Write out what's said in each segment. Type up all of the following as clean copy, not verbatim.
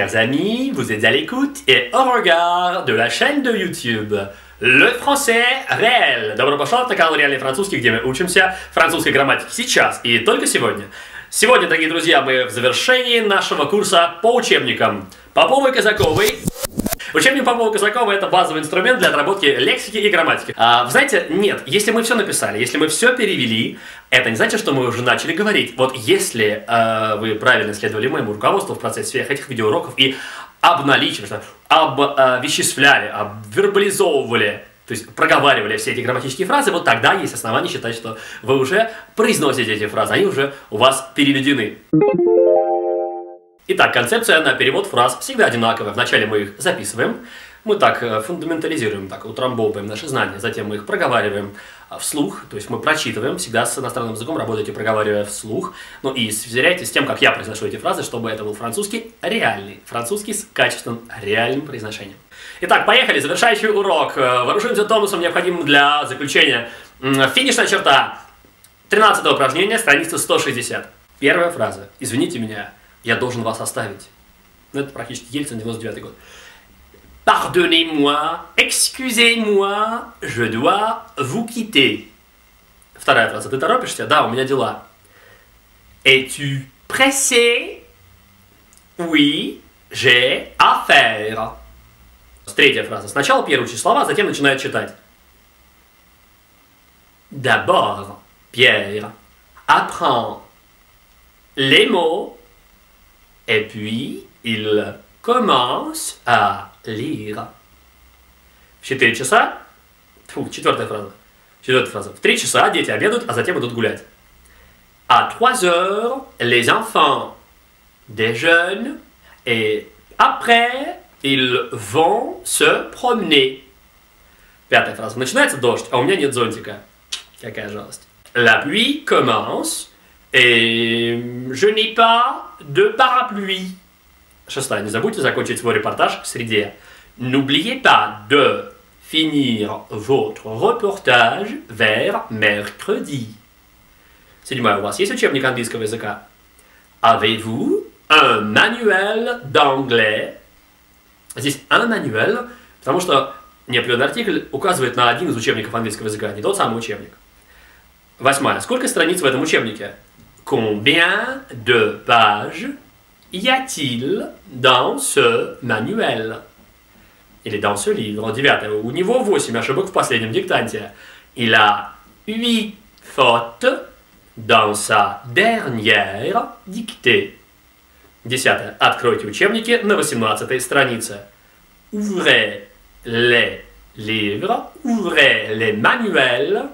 Chers amis, vous êtes à l'écoute et au regard de la chaîne de YouTube «Le français réel». Добро пожаловать на канал «Реальный французский», где мы учимся французской грамматике сейчас и только сегодня. Сегодня, дорогие друзья, мы в завершении нашего курса по учебникам Поповой-Казаковой. Учебник Попова-Казакова — это базовый инструмент для отработки лексики и грамматики. Вы знаете, нет, если мы все написали, если мы все перевели, это не значит, что мы уже начали говорить. Вот если вы правильно следовали моему руководству в процессе всех этих видеоуроков и обналичивали, обвеществляли, обвербализовывали, то есть проговаривали все эти грамматические фразы, вот тогда есть основания считать, что вы уже произносите эти фразы, они уже у вас переведены. Итак, концепция на перевод фраз всегда одинаковая. Вначале мы их записываем, мы так фундаментализируем, так утрамбовываем наши знания, затем мы их проговариваем вслух, то есть мы прочитываем, всегда с иностранным языком работаете, проговаривая вслух, ну и сверяйте с тем, как я произношу эти фразы, чтобы это был французский реальный, французский с качественным реальным произношением. Итак, поехали, завершающий урок. Вооружимся тонусом, необходимым для заключения. Финишная черта 13-го упражнения, страница 160. Первая фраза. Извините меня. Я должен вас оставить. Ну, это практически Ельцин, 99 год. Pardonnez-moi, excusez-moi, je dois vous quitter. Вторая фраза. Ты торопишься? Да, у меня дела. Es-tu pressé? Oui, j'ai à faire. Третья фраза. Сначала первые слова, затем начинает читать. D'abord, Pierre apprend les mots. Et puis, il commence à lire. В 4 часа... четвертая фраза. Четвертая фраза. В 3 часа дети обедают, а затем идут гулять. À 3 heures, les enfants déjeunent. Et après, ils vont se promener. Пятая фраза. Начинается дождь, а у меня нет зонтика. Какая жалость. La pluie commence. Et je n'ai pas de parapluie. Шестая. Не забудьте закончить свой репортаж к среде. N'oubliez pas de finir votre reportage vers mercredi. Седьмая. У вас есть учебник английского языка? Avez-vous un manuel d'anglais? Здесь un manuel, потому что неопределенный артикль указывает на один из учебников английского языка, не тот самый учебник. Восьмая. Сколько страниц в этом учебнике? Combien de pages y a-t-il dans ce manuel? Или dans ce livre. Девятое. У него 8 ошибок в последнем диктанте. Il a 8 fautes dans sa dernière dictée. Десятое. Откройте учебники на 18-й странице. Ouvrez les livres, ouvrez les manuels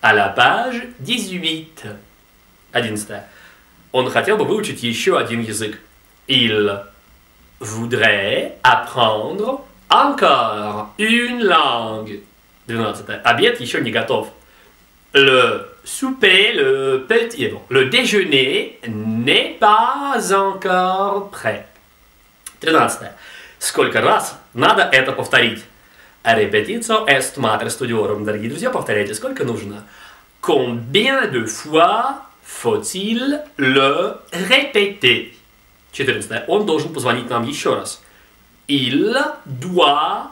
à la page 18. 11. Он хотел бы выучить еще один язык. Il voudrait apprendre encore une langue. 12. Обед еще не готов. Le souper, le déjeuner n'est pas encore prêt. 13. Сколько раз надо это повторить? Repetitio est mater studiorum. Дорогие друзья, повторяйте, сколько нужно. Combien de fois faut-il le répéter? 14. Он должен позвонить нам еще раз. Il doit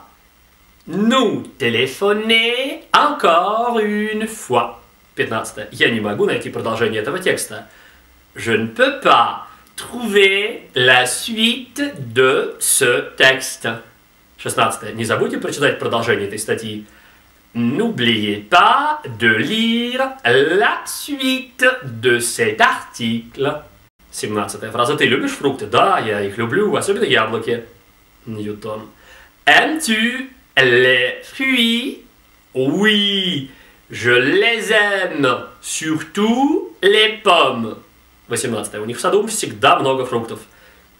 nous téléphoner encore une fois. 15. Я не могу найти продолжение этого текста. Je ne peux pas trouver la suite de ce texte. 16. Не забудьте прочитать продолжение этой статьи. N'oubliez pas de lire la suite de cet article. 17. Фраза. Ты любишь фрукты? Да, я их люблю, особенно яблоки. Ньютон. Aimes-tu les fruits? Oui, je les aime, surtout les pommes. 18. У них в саду всегда много фруктов.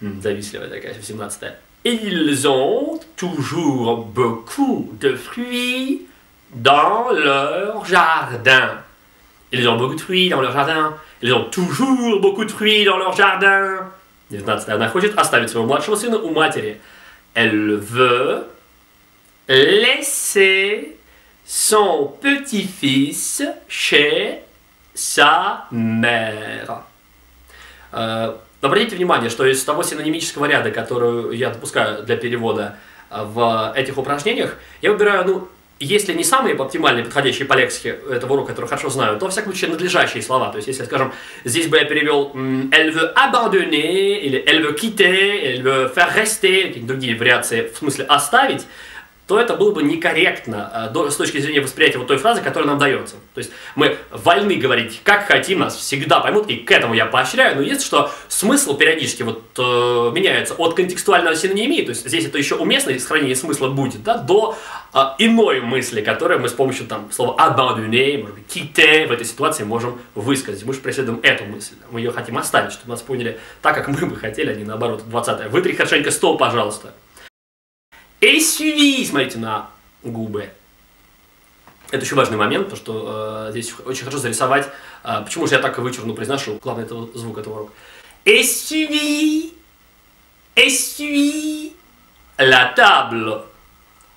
Завистливая такая, 17. Ils ont toujours beaucoup de fruits dans leur jardin. Ils ont beaucoup de fruits dans leur jardin. Ils ont toujours beaucoup de fruits dans leur jardin. 19. Она хочет оставить своего младшего сына у матери. Elle veut laisser son petit-fils chez sa mère. Но обратите внимание, что из того синонимического ряда, который я допускаю для перевода в этих упражнениях, я выбираю, ну, если не самые оптимальные, подходящие по лексике этого урока, которые хорошо знаю, то, во всяком случае, надлежащие слова. То есть, если, скажем, здесь бы я перевел «elle veut abandonner» или «elle veut quitter», «elle veut faire rester», какие-то другие вариации, в смысле «оставить», то это было бы некорректно с точки зрения восприятия вот той фразы, которая нам дается. То есть мы вольны говорить, как хотим, нас всегда поймут, и к этому я поощряю, но есть, что смысл периодически вот, меняется от контекстуального синонимии, то есть здесь это еще уместное сохранение смысла будет, да, до иной мысли, которую мы с помощью там, слова abandonner, может быть, quitter в этой ситуации можем высказать. Мы же преследуем эту мысль, мы ее хотим оставить, чтобы нас поняли так, как мы бы хотели, а не наоборот. 20-е. Вытри хорошенько стол, пожалуйста. Essuie, смотрите на губы. Это еще важный момент, потому что здесь очень хорошо зарисовать, почему же я так вычурно произношу, главный это звук этого урока. Essuie, essuie la table.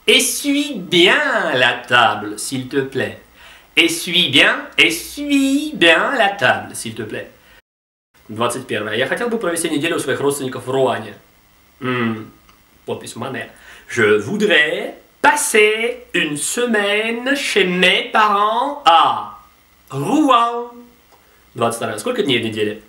Essuie bien la table, s'il te plaît. Essuie bien la table, s'il te plaît. 21. Я хотел бы провести неделю у своих родственников в Руане. Подпись Мане. Je voudrais passer une semaine chez mes parents à Rouen. 22. Сколько дней в неделе?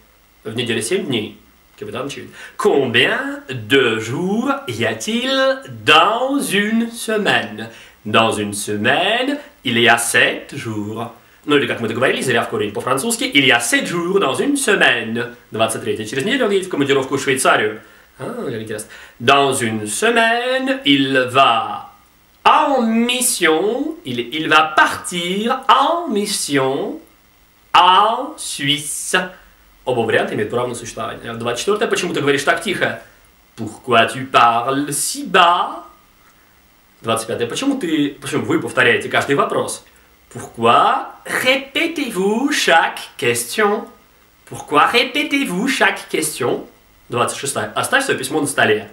В неделе 7 дней. Капитан очевидно. Combien de jours y a-t-il dans une semaine? Dans une semaine, il y a 7 jours. Ну или, как мы договорились, зря в корень по-французски, il y a 7 jours dans une semaine. 23. Через неделю он едет в командировку в Швейцарию. Dans une semaine, il va en mission, il va partir en mission en Suisse. Оба варианта имеют право на существование. 24. Почему ты говоришь так тихо? Pourquoi tu parles si bas? 25. Почему вы повторяете каждый вопрос? Pourquoi répétez-vous chaque question? Pourquoi répétez-vous chaque question? 26. Оставь свое письмо на столе.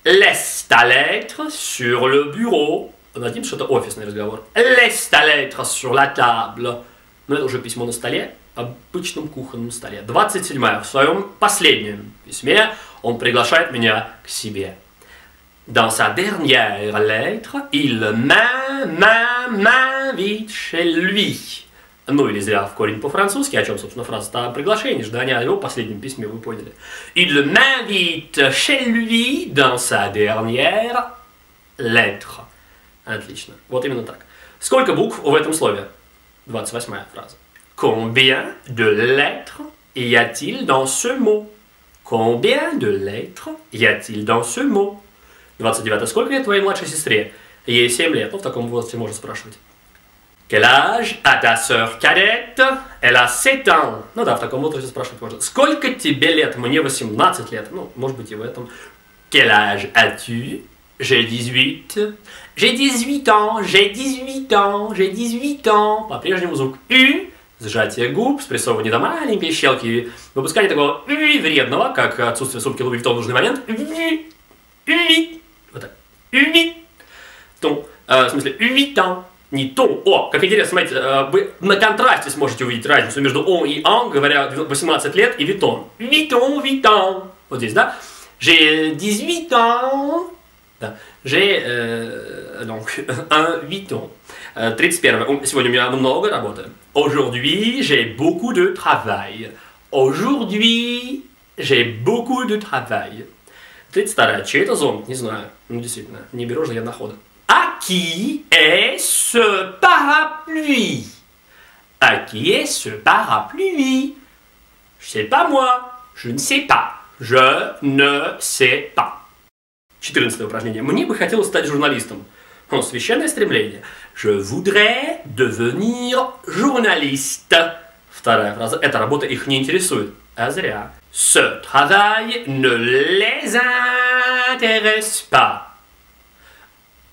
Laisse ta lettre sur le bureau. Надеемся, что это офисный разговор. Laisse ta lettre sur la table. Но это уже письмо на столе, обычном кухонном столе. 27. В своем последнем письме он приглашает меня к себе. Dans sa dernière lettre, il m'invite chez lui. Ну или зря в корень по-французски, о чем, собственно, фраза-то о приглашении, ожидания о его последнем письме, вы поняли. Il m'invite chez lui dans sa dernière lettre. Отлично. Вот именно так. Сколько букв в этом слове? 28-я фраза. Combien de lettres y a-t-il dans ce mot? Combien de lettres y a-t-il dans ce mot? 29. Сколько лет твоей младшей сестре? Ей 7 лет. Ну, в таком возрасте можно спрашивать. Quel âge a ta sœur cadette? Elle a 7 ans. Ну да, в таком возрасте спрашивать можно. Сколько тебе лет? Мне 18 лет. Ну, может быть и в этом. Quel âge as-tu? J'ai 18. J'ai 18 ans. J'ai 18 ans. J'ai 18 ans. По-прежнему звук «ü». Сжатие губ, спрессовывание до маленькой щелки. Выпускание такого «ü» вредного, как отсутствие сумки Луи Виттон в нужный момент. «Ü». «Ü». Вот так. «Ü». Ton. В смысле «8 ans». Не «ton». О, как интересно, смотрите, вы на контрасте сможете увидеть разницу между «on» и «en», говоря 18 лет, и «Виттон». «Виттон, Виттон». Вот здесь, да? J'ai 18 ans. Да. J'ai donc un Vuitton. 31. Сегодня у меня много работы. Aujourd'hui, j'ai beaucoup de travail. Aujourd'hui, j'ai beaucoup de travail. 32. Чей это зонт? Не знаю. Ну, действительно, не беру же я находы. À qui est ce parapluie? À qui est ce parapluie? Je sais pas moi. Je ne sais pas. Je ne sais pas. 14 упражнение. Мне бы хотелось стать журналистом. Священное стремление. Je voudrais devenir journaliste. Вторая фраза. Эта работа их не интересует. А зря. Ce travail ne les intéresse pas.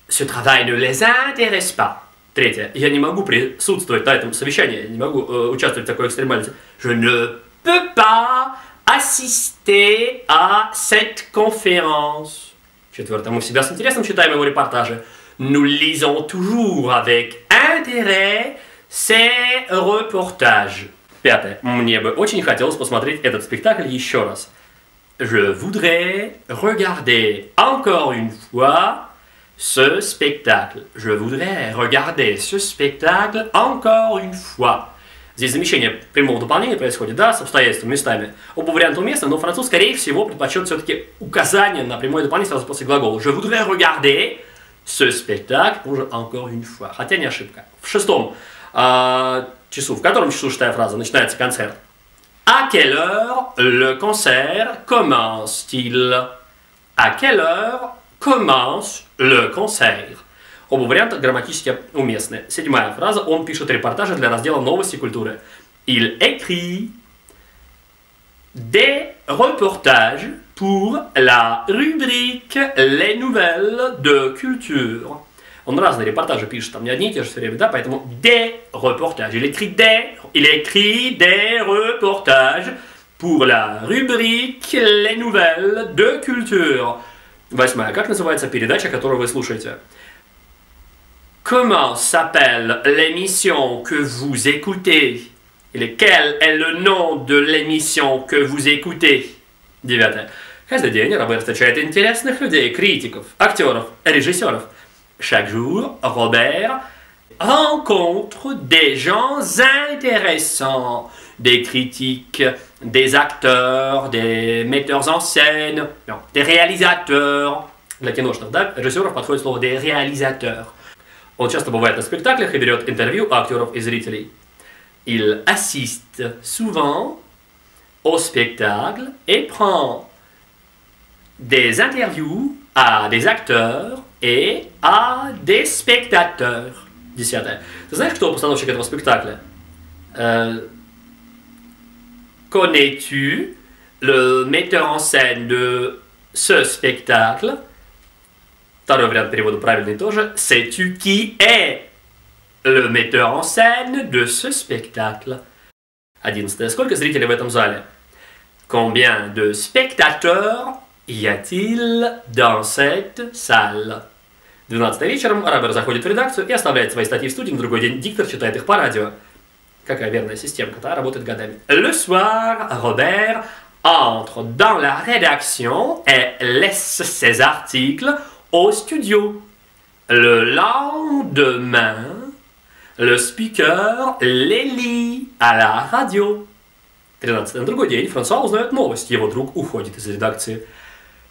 Ce travail ne les intéresse pas. Третье. Я не могу присутствовать на этом совещании. Я не могу участвовать в такой экстремальности. Je ne peux pas assister à cette conférence. Четвертое. Мы всегда с интересом читаем его репортажи. Nous lisons toujours avec intérêt ces reportages. Пятое. Мне бы очень хотелось посмотреть этот спектакль еще раз. Je voudrais regarder encore une fois ce spectacle. Je voudrais regarder ce spectacle encore une fois. Здесь замещение прямого дополнения происходит, да, с обстоятельствами, местами. Оба варианта уместны, но француз, скорее всего, предпочет все-таки указание на прямое дополнение сразу после глагола. Je voudrais regarder ce spectacle encore une fois. Хотя не ошибка. В шестом часу, в котором часу шестая фраза, начинается концерт. À quelle heure le concert commence-t-il? À quelle heure commence le concert? Оба варианта грамматически уместны. Седьмая фраза. Он пишет репортажи для раздела «Новости и культуры». Il écrit des reportages pour la rubrique «Les nouvelles de culture». Он разные репортажи пишет, там не одни и те же все время, да, поэтому des reportages. Il écrit des reportages pour la rubrique «Les nouvelles de culture». Восьмая. Как называется передача, которую вы слушаете? Comment s'appelle l'émission que vous écoutez? Или quel est le nom de l'émission que vous écoutez? Девятое. Каждый день Роберт встречает интересных людей, критиков, актеров, режиссеров. Chaque jour, Robert rencontre des gens intéressants, des critiques, des acteurs, des metteurs en scène, des réalisateurs. Для киношных, да, режиссеров подходит слово des réalisateurs. Он часто бывает на спектаклях и берет интервью у актеров и зрителей. Il assiste souvent au spectacle et prend des interviews à des acteurs et à des spectateurs. Десятое. Ты знаешь, кто постановщик этого спектакля? Connais-tu le metteur en scène de ce spectacle? Второй вариант перевода правильный тоже. Sais-tu qui est le metteur en scène de ce spectacle? 11. Сколько зрителей в этом зале? Combien de spectateurs y a-t-il dans cette salle? 12. Вечером Роберт заходит в редакцию и оставляет свои статьи в студии, на другой день диктор читает их по радио. Какая верная системка, да, работает годами. Le soir, Robert entre dans la rédaction et laisse ses articles au studio. Le lendemain, le speaker les lit à la radio. 13. На другой день Франсуа узнает новость. Его друг уходит из редакции.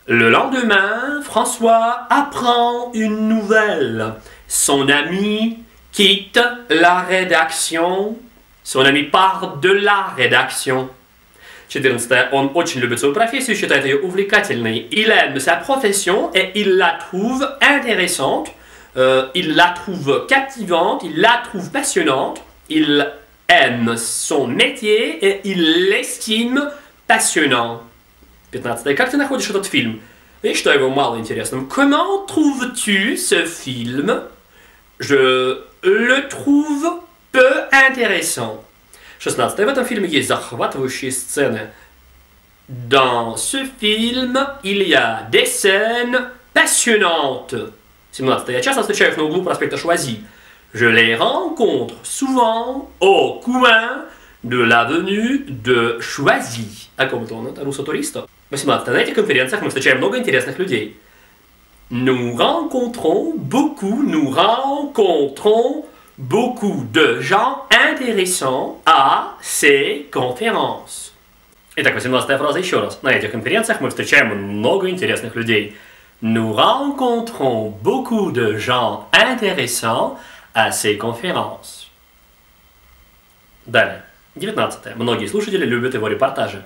Le lendemain, François apprend une nouvelle. Son ami quitte la rédaction. Son ami part de la rédaction. 14. Он очень любит свою профессию, считает ее увлекательной. Il aime sa profession et il la trouve intéressante. Il la trouve captivante, il la trouve passionnante. Il aime son métier et il l'estime passionnant. 15. Как ты находишь этот фильм? Я считаю его мало интересным. Comment trouves-tu ce film? Je le trouve peu intéressant. 16. В этом фильме есть захватывающие сцены. Dans ce film, il y a des scènes passionnantes. 17. Я часто встречаю их на углу проспекта Швази. Je les rencontre souvent au coin de l'avenue de Choisy. А кому это он? Это руссо-туристов. 18. На этих конференциях мы встречаем много интересных людей. Nous rencontrons beaucoup de gens intéressants à ces conférences. Итак, 18-я фраза еще раз. На этих конференциях мы встречаем много интересных людей. Nous rencontrons beaucoup de gens intéressants à ces conférences. Далее. 19. Многие слушатели любят его репортажи.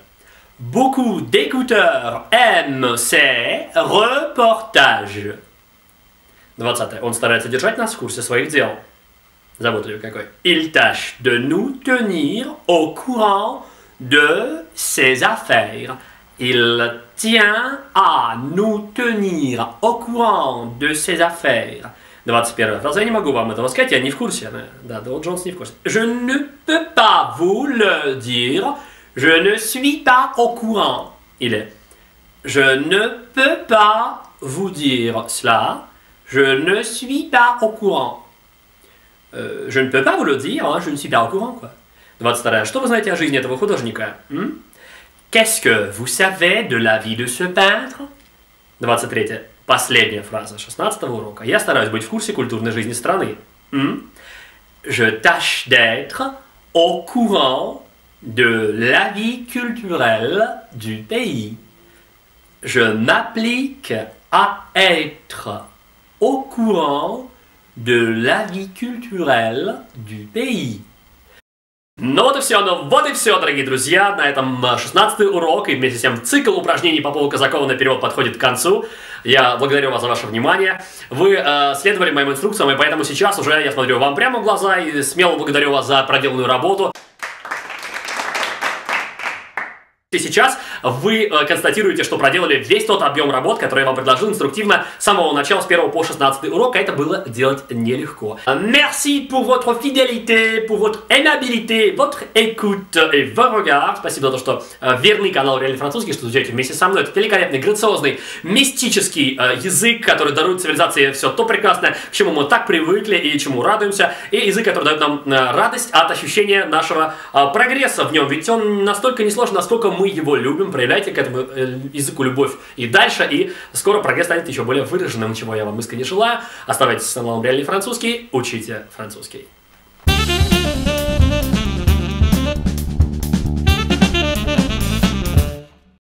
Beaucoup d'écouteurs aiment ces reportages. 20. Он старается держать нас в курсе своих дел. Заботливый какой. Il tâche de nous tenir au courant de ses affaires. Il tient à nous tenir au courant de ses affaires. 21 фраза. Я не могу вам этого сказать, я не в курсе. Да, Доу Джонс не в курсе. Je ne peux pas vous le dire. Je ne suis pas au courant. Il est. Je ne peux pas vous dire cela. Je ne suis pas au courant. Je ne peux pas vous le dire, hein, je ne suis pas au courant, quoi. 22. Что вы знаете о жизни этого художника? Qu'est-ce que vous savez de la vie de ce peintre? 23. Последняя фраза 16-го урока. Я стараюсь быть в курсе культурной жизни страны. Je tâche d'être au courant de la vie culturelle du pays. Je m'applique à être au courant de la vie culturelle du pays. Ну вот и все, дорогие друзья. На этом 16-й урок и вместе с тем цикл упражнений по Полу Казакова на перевод подходит к концу. Я благодарю вас за ваше внимание. Вы следовали моим инструкциям, и поэтому сейчас уже я смотрю вам прямо в глаза и смело благодарю вас за проделанную работу. И сейчас вы констатируете, что проделали весь тот объем работ, который я вам предложил инструктивно с самого начала, с 1 по 16 урок. Это было делать нелегко. Merci pour votre fidélité, pour votre aimabilité, votre écoute et vos regards. Спасибо за то, что верный канал Реальный Французский, что идете вместе со мной. Это великолепный, грациозный, мистический язык, который дарует цивилизации все то прекрасное, к чему мы так привыкли и чему радуемся. И язык, который дает нам радость от ощущения нашего прогресса в нем. Ведь он настолько несложен, насколько мы его любим. Проявляйте к этому языку любовь и дальше, и скоро прогресс станет еще более выраженным, чего я вам искренне желаю. Оставайтесь с каналом Реальный Французский, учите французский.